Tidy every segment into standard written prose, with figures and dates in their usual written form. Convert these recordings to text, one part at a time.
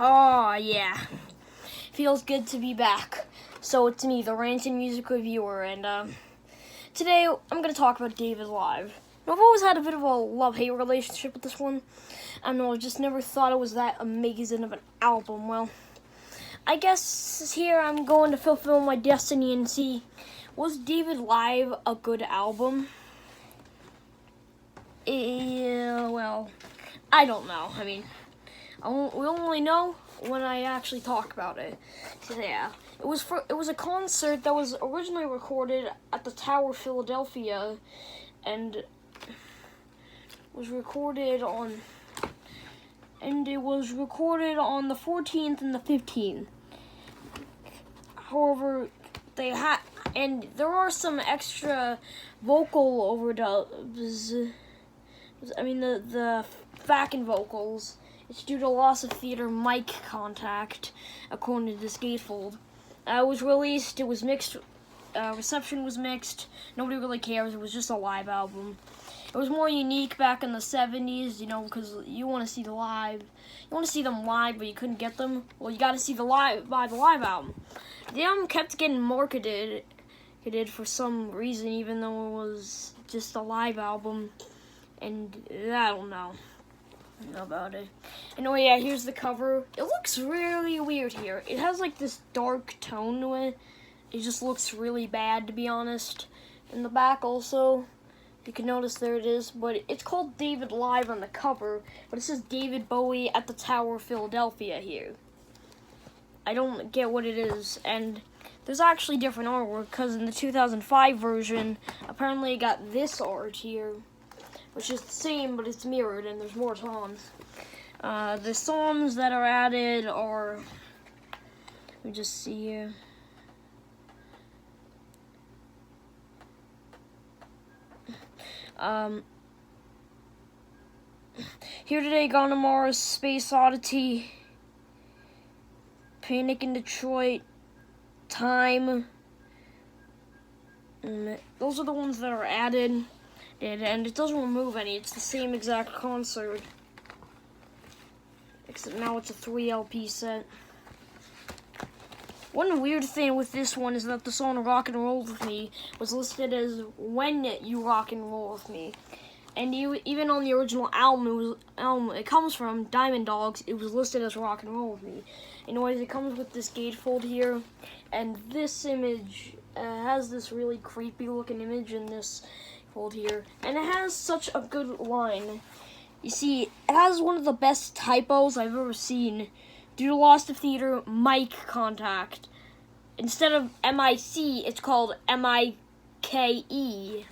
Oh, yeah. Feels good to be back. So it's me, the ranting music reviewer, and today I'm going to talk about David Live. Now, I've always had a bit of a love-hate relationship with this one. I don't know, I just never thought it was that amazing of an album. Well, I guess here I'm going to fulfill my destiny and see, was David Live a good album? Yeah, well, I don't know. I mean, we only know when I actually talk about it. So, yeah, it was a concert that was originally recorded at the Tower, Philadelphia, and it was recorded on the 14th and the 15th. However, there are some extra vocal overdubs. I mean, the backing vocals. It's due to loss of theater mic contact, according to this gatefold. It was released, it was mixed, reception was mixed, nobody really cares, it was just a live album. It was more unique back in the 70s, because you want to see the live. You want to see them live, but you couldn't get them. Well, you got to see buy the live album. The album kept getting marketed for some reason, even though it was just a live album. And I don't know about it. Anyway, yeah, here's the cover. It looks really weird here. It has like this dark tone to it. It just looks really bad, to be honest. In the back also, you can notice there it is, but it's called David Live on the cover, but it says David Bowie at the Tower, Philadelphia here. I don't get what it is, and there's actually different artwork, because in the 2005 version, apparently it got this art here, which is the same, but it's mirrored, and there's more songs. The songs that are added are, let me just see here. Here Today, Gone Tomorrow, Space Oddity, Panic in Detroit, Time. Those are the ones that are added. And it doesn't remove any. It's the same exact concert, except now it's a 3 LP set. One weird thing with this one is that the song Rock and Roll With Me was listed as When You Rock and Roll With Me. And even on the original album it comes from, Diamond Dogs, it was listed as Rock and Roll With Me. Anyways, it comes with this gatefold here, and this image has this really creepy looking image in this fold here, and it has such a good line. You see, it has one of the best typos I've ever seen. Due to loss of theater mic contact, instead of M-I-C, it's called M-I-K-E.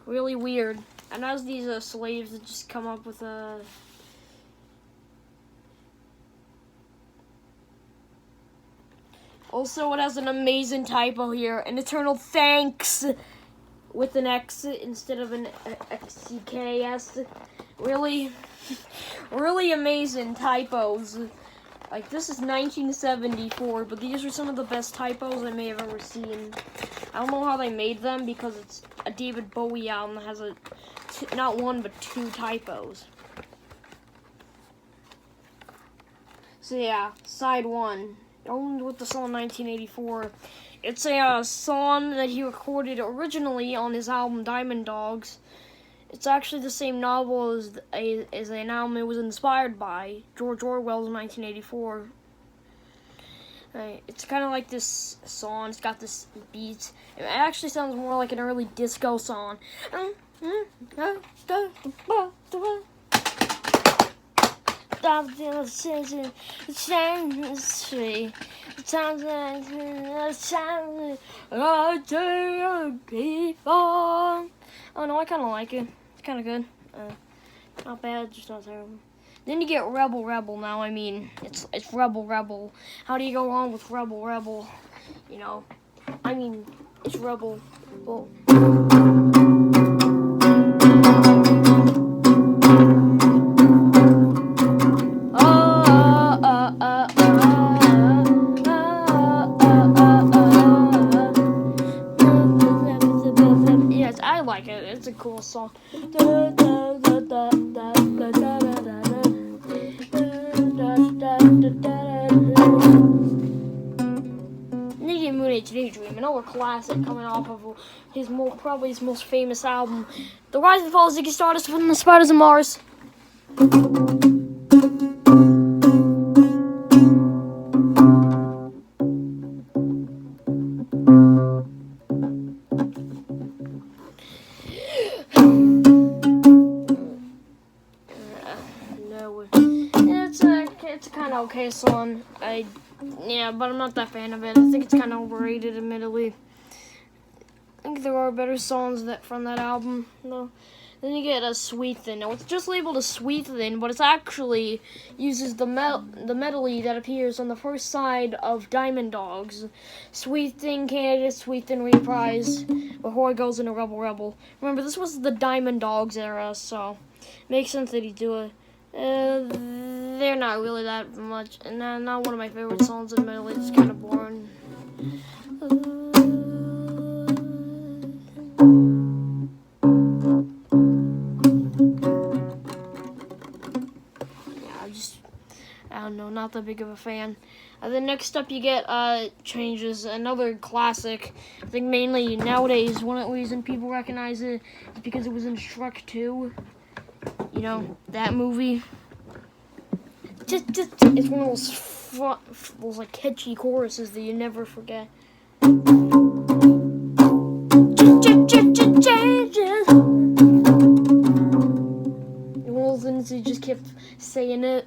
Really weird. And as these slaves that just come up with a... Also, it has an amazing typo here, an eternal thanks with an X instead of an X-C-K-S. Really, really amazing typos. Like, this is 1974, but these are some of the best typos I may have ever seen. I don't know how they made them, because it's a David Bowie album that has not one, but 2 typos. So yeah, side 1. Owned with the song 1984. It's a song that he recorded originally on his album Diamond Dogs. It's actually the same novel as an album it was inspired by, George Orwell's 1984. It's kind of like this song. It's got this beat. It actually sounds more like an early disco song. Oh no, I kind of like it. It's kind of good. Not bad, just not terrible. Then you get Rebel Rebel. Now, I mean, it's Rebel Rebel. How do you go wrong with Rebel Rebel? I mean, it's Rebel Rebel. Yes, I like it. It's a cool song. Da, da, da, da, da, da, da, da, da, da, da, da. Nicki Minaj Daydream, another classic coming off of probably his most famous album, The Rise and Fall of Ziggy Stardust from the Spiders of Mars. It's a kind of okay song. Yeah, but I'm not that fan of it. I think it's kind of overrated, admittedly. I think there are better songs from that album, though. Then you get a Sweet Thing. Now, it's just labeled a Sweet Thing, but it actually uses the medley that appears on the first side of Diamond Dogs. Sweet Thing Candidate, Sweet Thing Reprise, before it goes into Rebel Rebel. Remember, this was the Diamond Dogs era, so it makes sense that he'd do it. They're not really that much, and not one of my favorite songs, admittedly. It's kind of boring. I don't know, not that big of a fan. Then next up you get Changes, another classic. I think mainly nowadays one of the reasons people recognize it is because it was in Shrek 2. You know, that movie. It's one of those like catchy choruses that you never forget. Changes. One of those things you just kept saying it.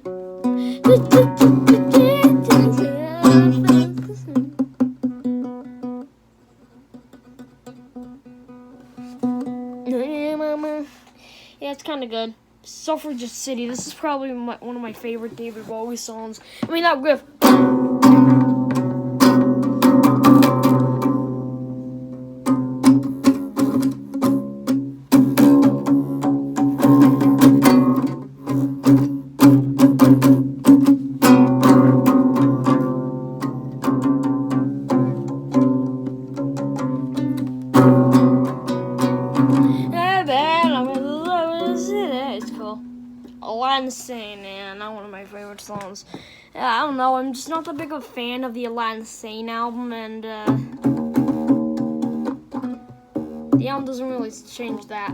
Yeah, it's kind of good. Suffragette City. This is probably one of my favorite David Bowie songs. I mean, that riff. It's cool. Aladdin Sane, man, not one of my favorite songs. I don't know, I'm just not that big of a fan of the Aladdin Sane album, and the album doesn't really change that.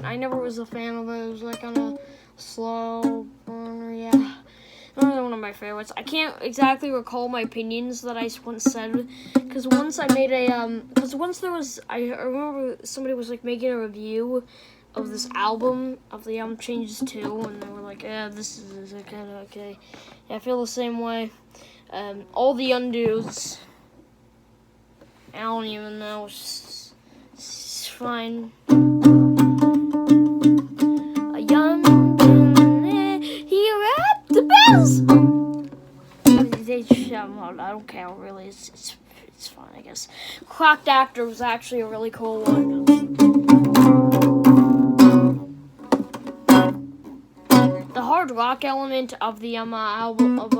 I never was a fan of it. It was like on a slow burner, yeah. Not really one of my favorites. I can't exactly recall my opinions that I once said, because once I made I remember somebody was like making a review of this album, of the album Changes 2, and they were like, yeah, this is kind of okay. Yeah, I feel the same way. All the undos, I don't even know, it's fine. A young he rapped the bells. I don't care, really, it's fine, I guess. Clocked Actor was actually a really cool one. The hard rock element of the album of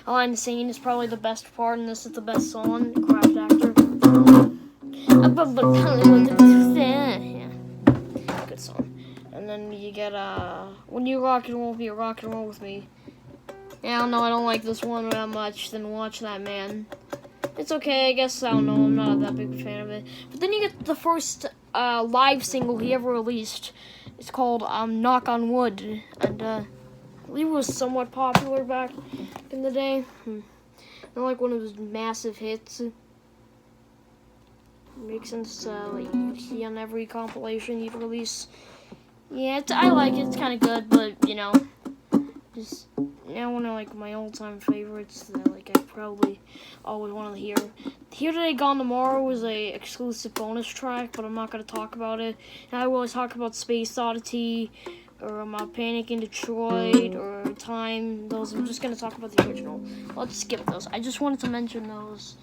Aladdin Sane is probably the best part, and this is the best song. Craft Actor. Yeah, good song. And then you get When You Rock and Roll, Be a Rock and Roll with Me. Yeah, I don't know. I don't like this one that much. Then Watch That Man. It's okay, I guess. I don't know. I'm not that big a fan of it. But then you get the first live single he ever released. It's called Knock on Wood, and I believe it was somewhat popular back in the day. Not like one of his massive hits. Makes sense, like you see on every compilation he'd release. Yeah, I like it. It's kind of good, but you know, just one of like my all-time favorites that like I probably always wanted to hear. Here Today Gone Tomorrow was a exclusive bonus track, but I'm not gonna talk about it. And I always talk about Space Oddity or Panic in Detroit or Time. Those I'm just gonna talk about the original. Let's skip those. I just wanted to mention those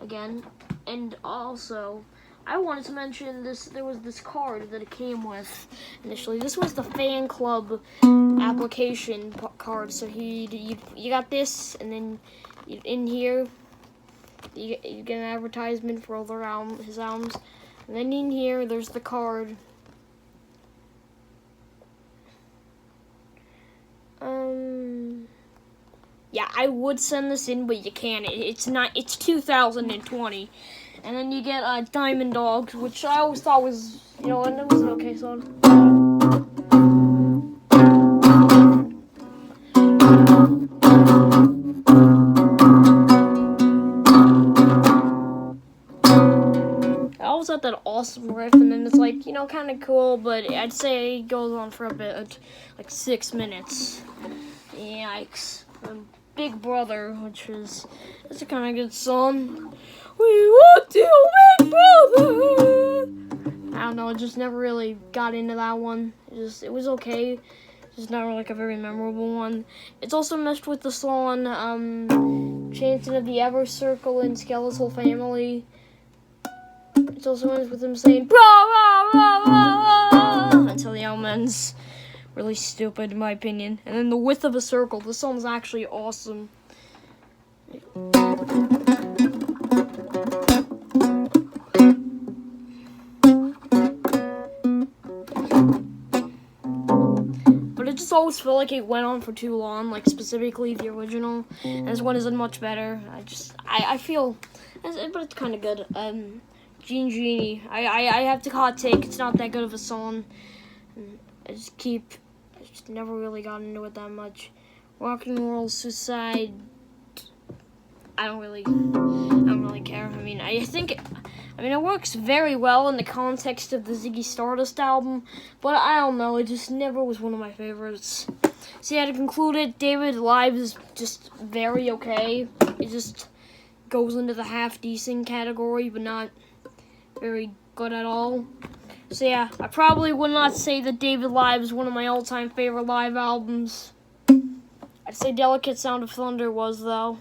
again, and also I wanted to mention this. There was this card that it came with initially. This was the fan club application card. So you got this, and then in here you get an advertisement for his albums, and then in here there's the card. yeah, I would send this in, but you can't. It's not. It's 2020, and then you get Diamond Dogs, which I always thought was, you know, and it was an okay song. I always thought that awesome riff, and then it's like, you know, kind of cool, but I'd say it goes on for a bit, like 6 minutes. Yikes. Big Brother, which is, it's a kind of good song. We want you, Big Brother. I don't know, I just never really got into that one. It was okay. Just not like a very memorable one. It's also messed with the song, Chanting of the Ever Circle and Skeletal Family. It's also ends with him saying, blah, blah, blah, blah, blah, until the album ends. Really stupid, in my opinion. And then The Width of a Circle. This song's actually awesome. But it just always felt like it went on for too long, like specifically the original. And this one isn't much better. I feel, but it's kind of good. Genie. I have to hot take. It's not that good of a song. I just never really got into it that much. Rock and Roll Suicide. I don't really care. I mean, it works very well in the context of the Ziggy Stardust album, but I don't know. It just never was one of my favorites. So yeah, to conclude it, David Live is just very okay. It just goes into the half decent category, but not very good at all. So yeah, I probably would not say that David Live is one of my all-time favorite live albums. I'd say Delicate Sound of Thunder was, though.